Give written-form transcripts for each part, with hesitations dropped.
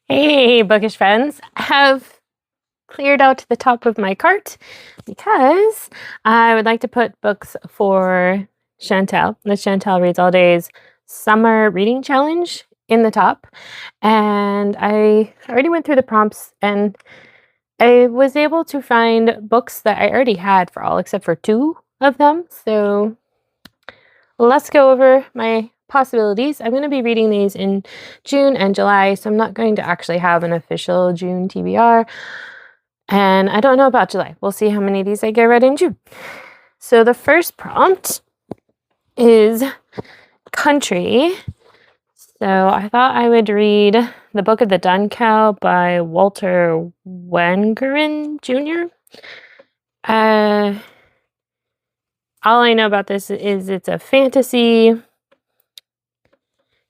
Hey, bookish friends. I have cleared out the top of my cart because I would like to put books for Chantel, the Chantel Reads All Day's Summer Reading Challenge in the top. And I already went through the prompts and I was able to find books that I already had for all except for two of them. So let's go over my possibilities. I'm going to be reading these in June and July, so I'm not going to actually have an official June TBR. And I don't know about July. We'll see how many of these I get read in June. So the first prompt is country. So I thought I would read The Book of the Dun Cow by Walter Wangerin Jr. All I know about this is it's a fantasy.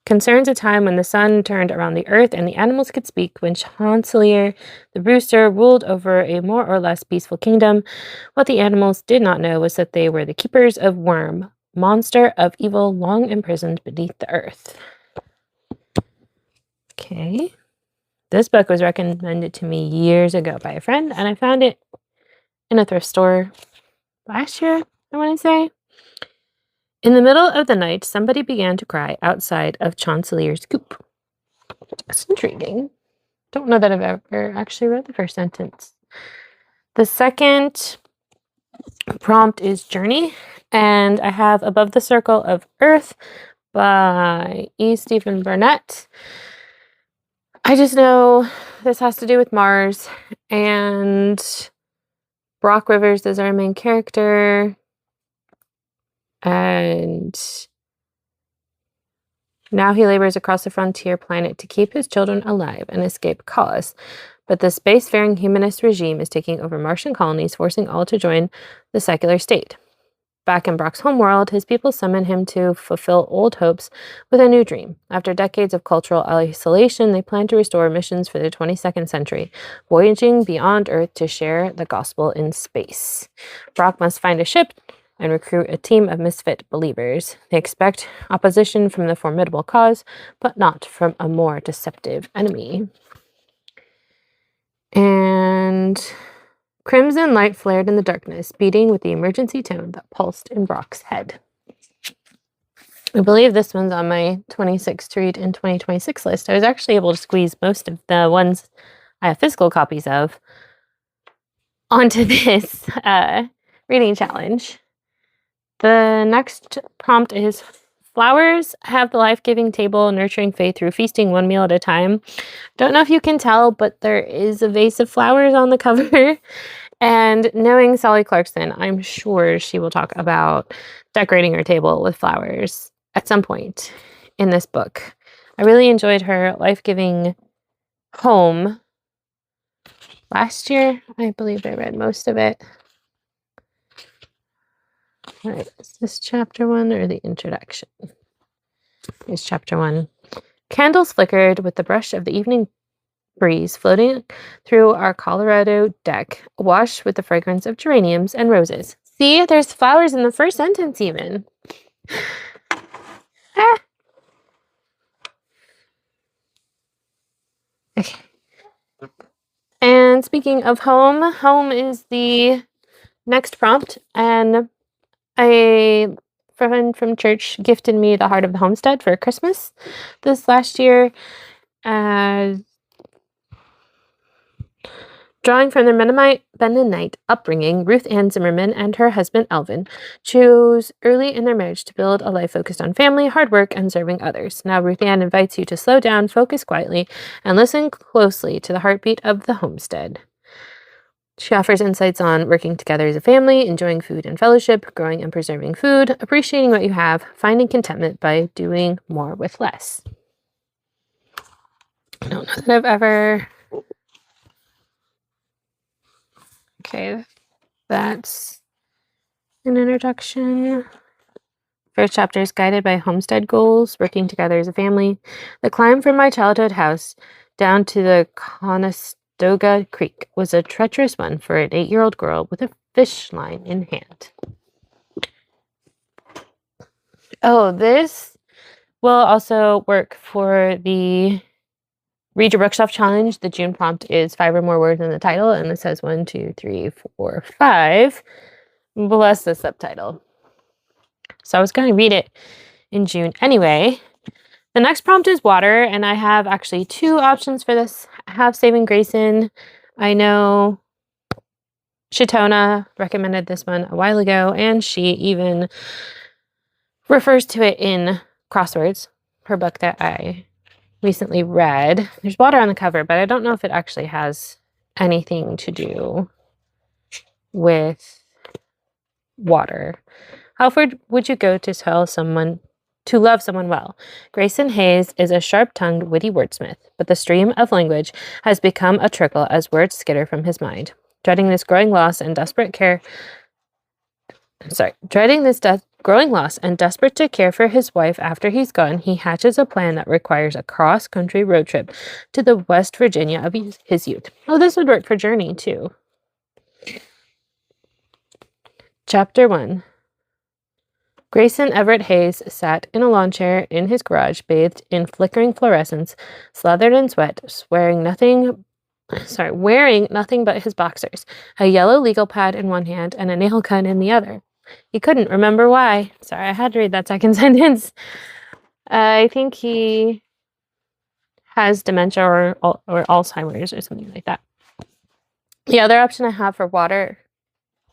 Concerns a time when the sun turned around the earth and the animals could speak, when Chancellor the rooster ruled over a more or less peaceful kingdom. What the animals did not know was that they were the keepers of Worm, monster of evil long imprisoned beneath the earth. Okay. This book was recommended to me years ago by a friend, and I found it in a thrift store last year, I want to say. In the middle of the night, somebody began to cry outside of Chancellor's coop. That's intriguing. Don't know that I've ever actually read the first sentence. The second prompt is Journey, and I have Above the Circle of Earth by E. Stephen Burnett. I just know this has to do with Mars, and Brock Rivers is our main character, and now he labors across the frontier planet to keep his children alive and escape cause. But the spacefaring humanist regime is taking over Martian colonies, forcing all to join the secular state. Back in Brock's homeworld, his people summon him to fulfill old hopes with a new dream. After decades of cultural isolation, they plan to restore missions for the 22nd century, voyaging beyond Earth to share the gospel in space. Brock must find a ship and recruit a team of misfit believers. They expect opposition from the formidable cause, but not from a more deceptive enemy. And crimson light flared in the darkness, beating with the emergency tone that pulsed in Brock's head. I believe this one's on my 26 to read in 2026 list. I was actually able to squeeze most of the ones I have physical copies of onto this reading challenge. The next prompt is flowers have the life-giving table, nurturing faith through feasting one meal at a time. Don't know if you can tell, but there is a vase of flowers on the cover. And knowing Sally Clarkson, I'm sure she will talk about decorating her table with flowers at some point in this book. I really enjoyed her life-giving home. Last year, I believe I read most of it. All right, is this chapter 1 or the introduction? Here's chapter 1. Candles flickered with the brush of the evening breeze floating through our Colorado deck, awash with the fragrance of geraniums and roses. See, there's flowers in the first sentence even. Ah. Okay. And speaking of home, home is the next prompt, and a friend from church gifted me The Heart of the Homestead for Christmas this last year. Drawing from their Mennonite upbringing, Ruth Ann Zimmerman and her husband Alvin chose early in their marriage to build a life focused on family, hard work, and serving others. Now Ruth Ann invites you to slow down, focus quietly, and listen closely to the heartbeat of the homestead. She offers insights on working together as a family, enjoying food and fellowship, growing and preserving food, appreciating what you have, finding contentment by doing more with less. I don't know that I've ever... Okay, that's an introduction. First chapter is guided by homestead goals, working together as a family. The climb from my childhood house down to the Conestoga Creek was a treacherous one for an 8-year-old girl with a fish line in hand. Oh, this will also work for the Read your bookshelf challenge. The June prompt is 5 or more words in the title, and it says 1, 2, 3, 4, 5. Bless the subtitle. So I was going to read it in June anyway. The next prompt is water, and I have actually 2 options for this. I have Saving Grayson. I know Shatona recommended this one a while ago, and she even refers to it in Crosswords, her book that I recently read. There's water on the cover, but I don't know if it actually has anything to do with water. How far would you go to tell someone to love someone well? Grayson Hayes is a sharp-tongued, witty wordsmith, but the stream of language has become a trickle as words skitter from his mind. Dreading this growing loss and desperate to care for his wife after he's gone, he hatches a plan that requires a cross-country road trip to the West Virginia of his youth. Oh, this would work for Journey, too. Chapter 1. Grayson Everett Hayes sat in a lawn chair in his garage, bathed in flickering fluorescence, slathered in sweat, wearing nothing but his boxers, a yellow legal pad in one hand and a nail gun in the other. He couldn't remember why. Sorry, I had to read that second sentence. I think he has dementia or Alzheimer's or something like that. The other option I have for water,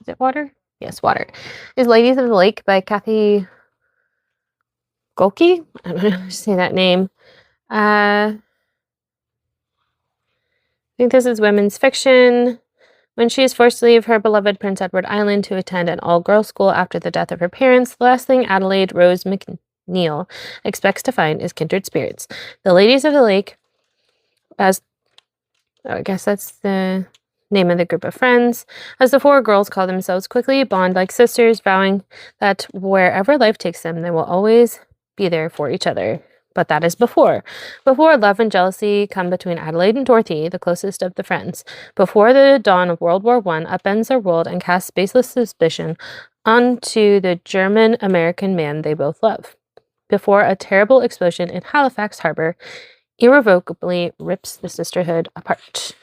is it water? Yes, water, is Ladies of the Lake by Kathy Golke. I don't know how to say that name. I think this is women's fiction. When she is forced to leave her beloved Prince Edward Island to attend an all-girls school after the death of her parents, the last thing Adelaide Rose McNeil expects to find is kindred spirits. The Ladies of the Lake, I guess that's the name of the group of friends, as the 4 girls call themselves, quickly bond like sisters, vowing that wherever life takes them, they will always be there for each other. But that is before love and jealousy come between Adelaide and Dorothy, the closest of the friends. Before the dawn of World War I upends their world and casts baseless suspicion onto the German-American man they both love. Before a terrible explosion in Halifax Harbor irrevocably rips the sisterhood apart.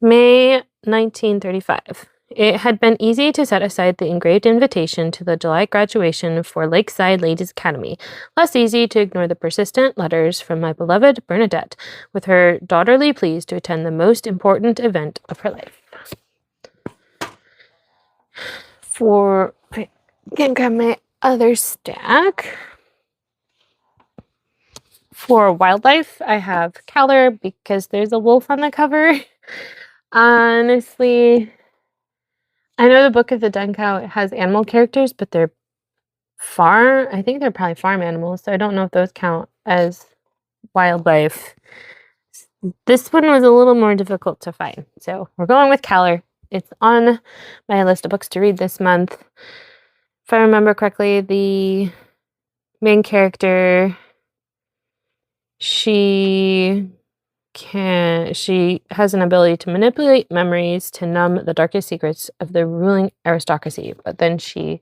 May 1935. It had been easy to set aside the engraved invitation to the July graduation for Lakeside Ladies Academy, less easy to ignore the persistent letters from my beloved Bernadette, with her daughterly pleas to attend the most important event of her life. I can grab my other stack. For wildlife, I have Cowler because there's a wolf on the cover. Honestly, I know the Book of the Dun Cow has animal characters, but they're I think they're probably farm animals, so I don't know if those count as wildlife. This one was a little more difficult to find, so we're going with Cowler. It's on my list of books to read this month. If I remember correctly, the main character, she has an ability to manipulate memories to numb the darkest secrets of the ruling aristocracy, but then she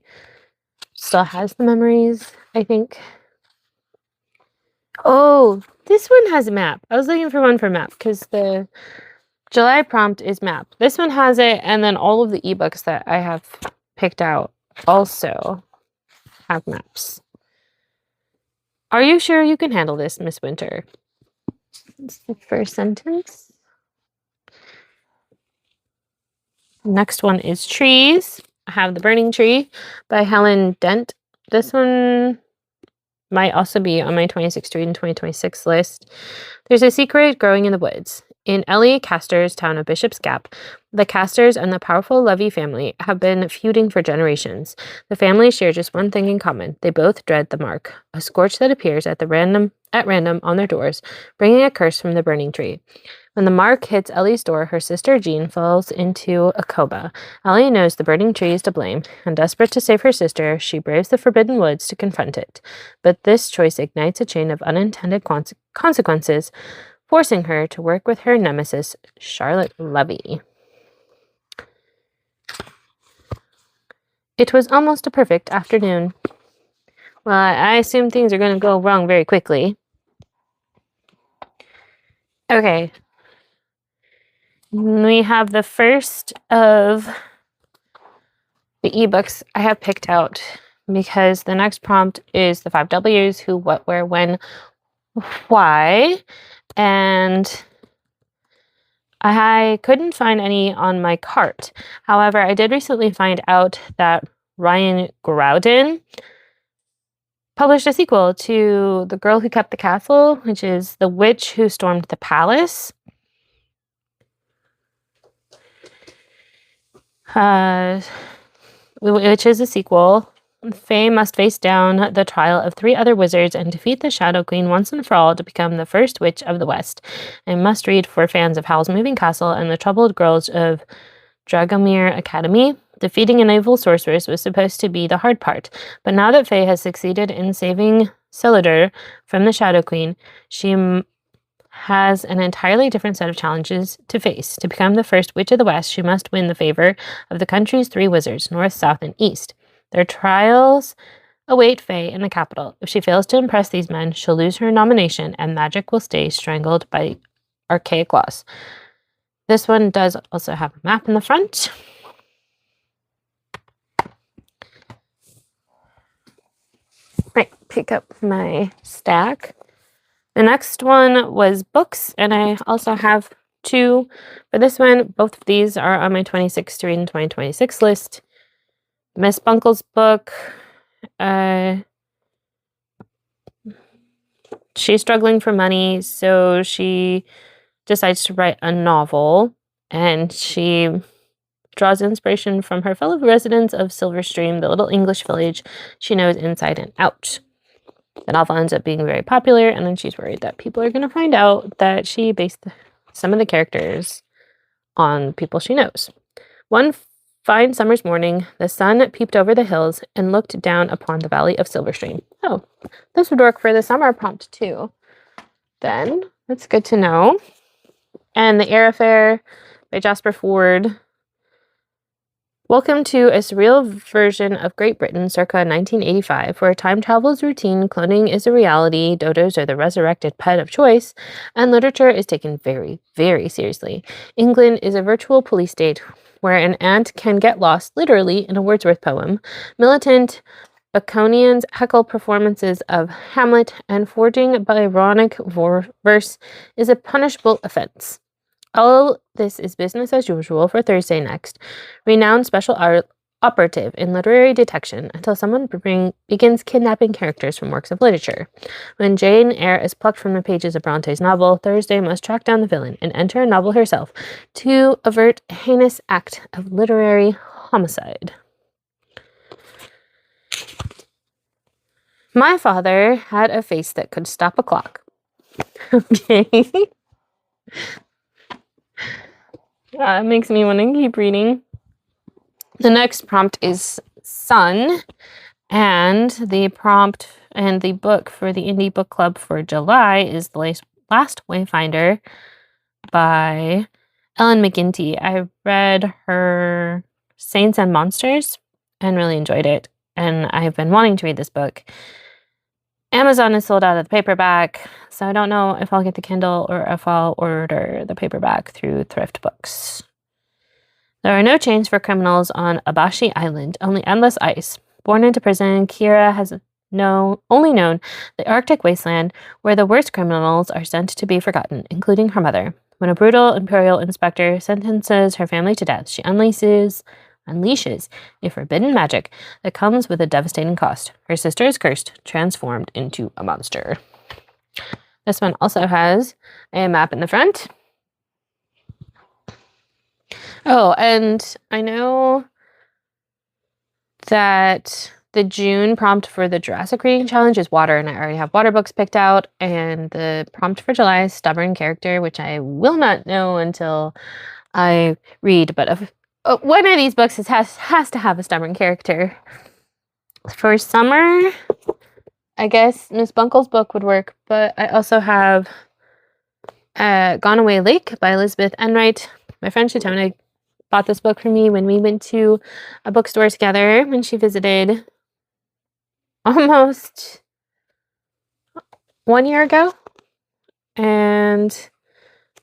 still has the memories, I think. Oh, this one has a map. I was looking for one for map because the July prompt is map. This one has it, and then all of the ebooks that I have picked out also have maps. Are you sure you can handle this, Miss Winter? That's the first sentence. Next one is Trees. I have The Burning Tree by Helen Dent. This one might also be on my 2026 to read in 2026 list. There's a secret growing in the woods. In Ellie Castor's town of Bishop's Gap, the Castors and the powerful Levy family have been feuding for generations. The families share just one thing in common. They both dread the mark, a scorch that appears at random on their doors, bringing a curse from the burning tree. When the mark hits Ellie's door, her sister Jean falls into a coma. Ellie knows the burning tree is to blame, and desperate to save her sister, she braves the forbidden woods to confront it. But this choice ignites a chain of unintended consequences, forcing her to work with her nemesis, Charlotte Levy. It was almost a perfect afternoon. Well, I assume things are going to go wrong very quickly. Okay. We have the first of the ebooks I have picked out because the next prompt is the 5 W's: who, what, where, when, why. And I couldn't find any on my cart. However, I did recently find out that Ryan Groudon published a sequel to The Girl Who Kept the Castle, which is The Witch Who Stormed the Palace. Which is a sequel. Faye must face down the trial of 3 other wizards and defeat the Shadow Queen once and for all to become the first witch of the West. A must-read for fans of Howl's Moving Castle and the Troubled Girls of Dragomir Academy. Defeating an evil sorceress was supposed to be the hard part, but now that Faye has succeeded in saving Celador from the Shadow Queen, she has an entirely different set of challenges to face. To become the first witch of the West, she must win the favor of the country's 3 wizards, North, South, and East. Their trials await Faye in the capital. If she fails to impress these men, she'll lose her nomination, and magic will stay strangled by archaic laws. This one does also have a map in the front. Right, pick up my stack. The next one was books, and I also have 2 for this one. Both of these are on my 26 to read in 2026 list. Miss Bunkle's book. She's struggling for money, so she decides to write a novel, and she draws inspiration from her fellow residents of Silverstream, the little English village she knows inside and out. The novel ends up being very popular, and then she's worried that people are going to find out that she based some of the characters on people she knows. One fine summer's morning, the sun peeped over the hills and looked down upon the valley of Silverstream. Oh, this would work for the summer prompt too. Then, that's good to know. And The Air Affair by Jasper Fforde. Welcome to a surreal version of Great Britain circa 1985, where time travel is routine, cloning is a reality, dodos are the resurrected pet of choice, and literature is taken very, very seriously. England is a virtual police state where an ant can get lost literally in a Wordsworth poem. Militant Baconians heckle performances of Hamlet, and forging Byronic verse is a punishable offense. All this is business as usual for Thursday next. Renowned special operative in literary detection until someone begins kidnapping characters from works of literature. When Jane Eyre is plucked from the pages of Bronte's novel, Thursday must track down the villain and enter a novel herself to avert a heinous act of literary homicide. My father had a face that could stop a clock. Okay. It makes me want to keep reading. The next prompt is Sun, and the prompt and the book for the Indie Book Club for July is The Last Wayfinder by Ellen McGinty. I read her Saints and Monsters and really enjoyed it, and I've been wanting to read this book. Amazon is sold out of the paperback, so I don't know if I'll get the Kindle or if I'll order the paperback through Thrift Books. There are no chains for criminals on Abashi Island, only endless ice. Born into prison, Kira has only known the Arctic wasteland where the worst criminals are sent to be forgotten, including her mother. When a brutal imperial inspector sentences her family to death, she unleashes a forbidden magic that comes with a devastating cost. Her sister is cursed, transformed into a monster. This one also has a map in the front. Oh, and I know that the June prompt for the Jurassic Reading Challenge is water, and I already have water books picked out, and the prompt for July is stubborn character, which I will not know until I read, but one of these books has to have a stubborn character. For summer, I guess Miss Bunkle's book would work, but I also have Gone Away Lake by Elizabeth Enright. My friend Shatona bought this book for me when we went to a bookstore together when she visited. almost 1 year ago. And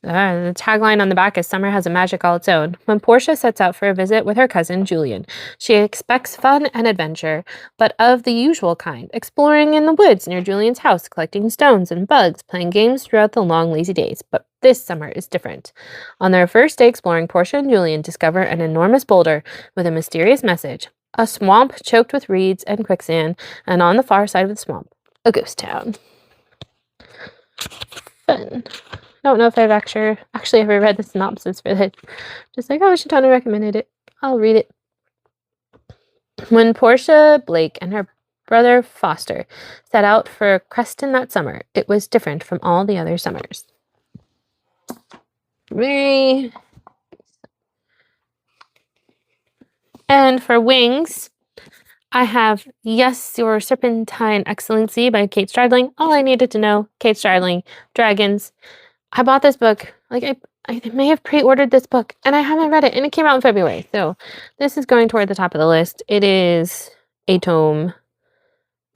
the tagline on the back is "Summer has a magic all its own." When Portia sets out for a visit with her cousin Julian, she expects fun and adventure, but of the usual kind, exploring in the woods near Julian's house, collecting stones and bugs, playing games throughout the long, lazy days. But this summer is different. On their first day exploring, Portia and Julian discover an enormous boulder with a mysterious message, a swamp choked with reeds and quicksand, and on the far side of the swamp, a ghost town. Fun. I don't know if I've actually ever read the synopsis for this. Just like, oh, Shantana recommended it. I'll read it. When Portia Blake and her brother Foster set out for Creston that summer, it was different from all the other summers. And for wings, I have Yes, Your Serpentine Excellency by Kate Stradling. All I needed to know, Kate Stradling, dragons. I bought this book. Like, I may have pre-ordered this book, and I haven't read it, and it came out in February. So this is going toward the top of the list. It is a tome.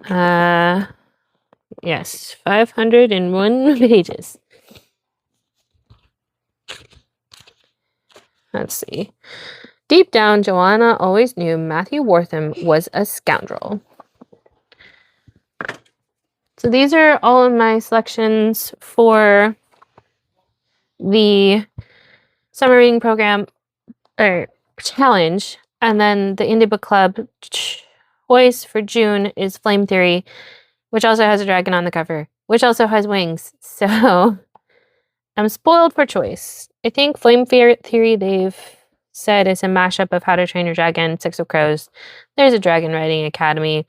Yes, 501 pages. Let's see. Deep down, Joanna always knew Matthew Wortham was a scoundrel. So these are all of my selections for the summer reading program or challenge, and then the Indie Book Club choice for June is Flame Theory, which also has a dragon on the cover, which also has wings. So I'm spoiled for choice. I think Flame Theory they've said is a mashup of How to Train Your Dragon, Six of Crows. There's a Dragon Writing Academy.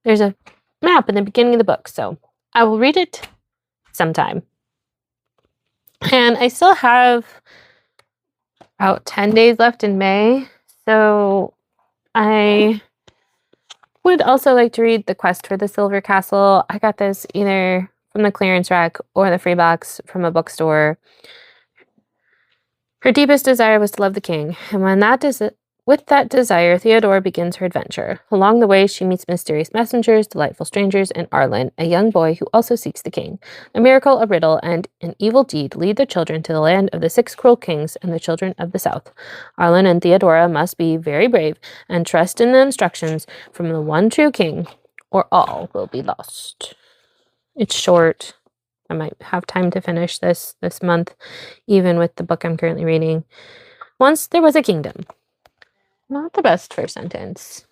There's a map in the beginning of the book, so I will read it sometime. And I still have about 10 days left in May, so I would also like to read The Quest for the Silver Castle. I got this either from the clearance rack or the free box from a bookstore. Her deepest desire was to love the king, and with that desire, Theodora begins her adventure. Along the way, she meets mysterious messengers, delightful strangers, and Arlen, a young boy who also seeks the king. A miracle, a riddle, and an evil deed lead the children to the land of the 6 cruel kings and the children of the south. Arlen and Theodora must be very brave and trust in the instructions from the one true king, or all will be lost. It's short. I might have time to finish this month, even with the book I'm currently reading. Once there was a kingdom. Not the best first sentence.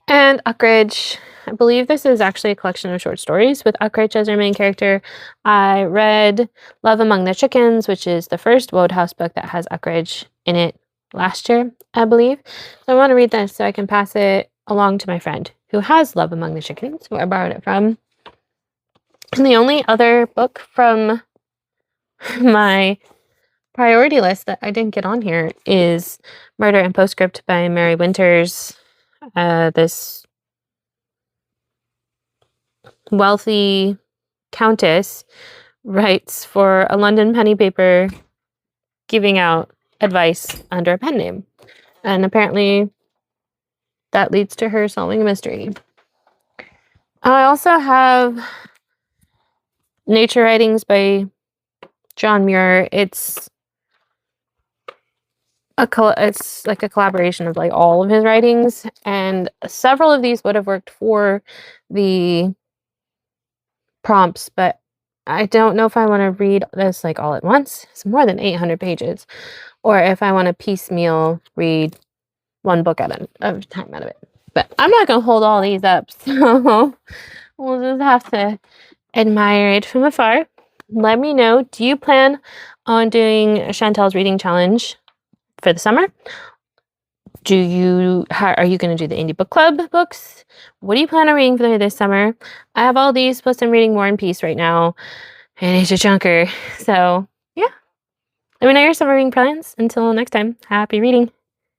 And Uckridge. I believe this is actually a collection of short stories with Uckridge as our main character. I read Love Among the Chickens, which is the first Wodehouse book that has Uckridge in it last year, I believe. So I want to read this so I can pass it along to my friend who has Love Among the Chickens, who I borrowed it from. And the only other book from my priority list that I didn't get on here is Murder and Postscript by Mary Winters. This wealthy countess writes for a London penny paper giving out advice under a pen name. And apparently that leads to her solving a mystery. I also have Nature Writings by John Muir. It's like a collaboration of like all of his writings, and several of these would have worked for the prompts, but I don't know if I want to read this like all at once. It's more than 800 pages, or if I want to piecemeal read one book at a time out of it. But I'm not gonna hold all these up, so we'll just have to admire it from afar. Let me know, do you plan on doing Chantel's reading challenge for the summer? Are you going to do the Indie Book Club books? What do you plan on reading for this summer? I have all these, plus I'm reading War and Peace right now, and it's a chunker. So yeah, let me know your summer reading plans. Until next time, happy reading.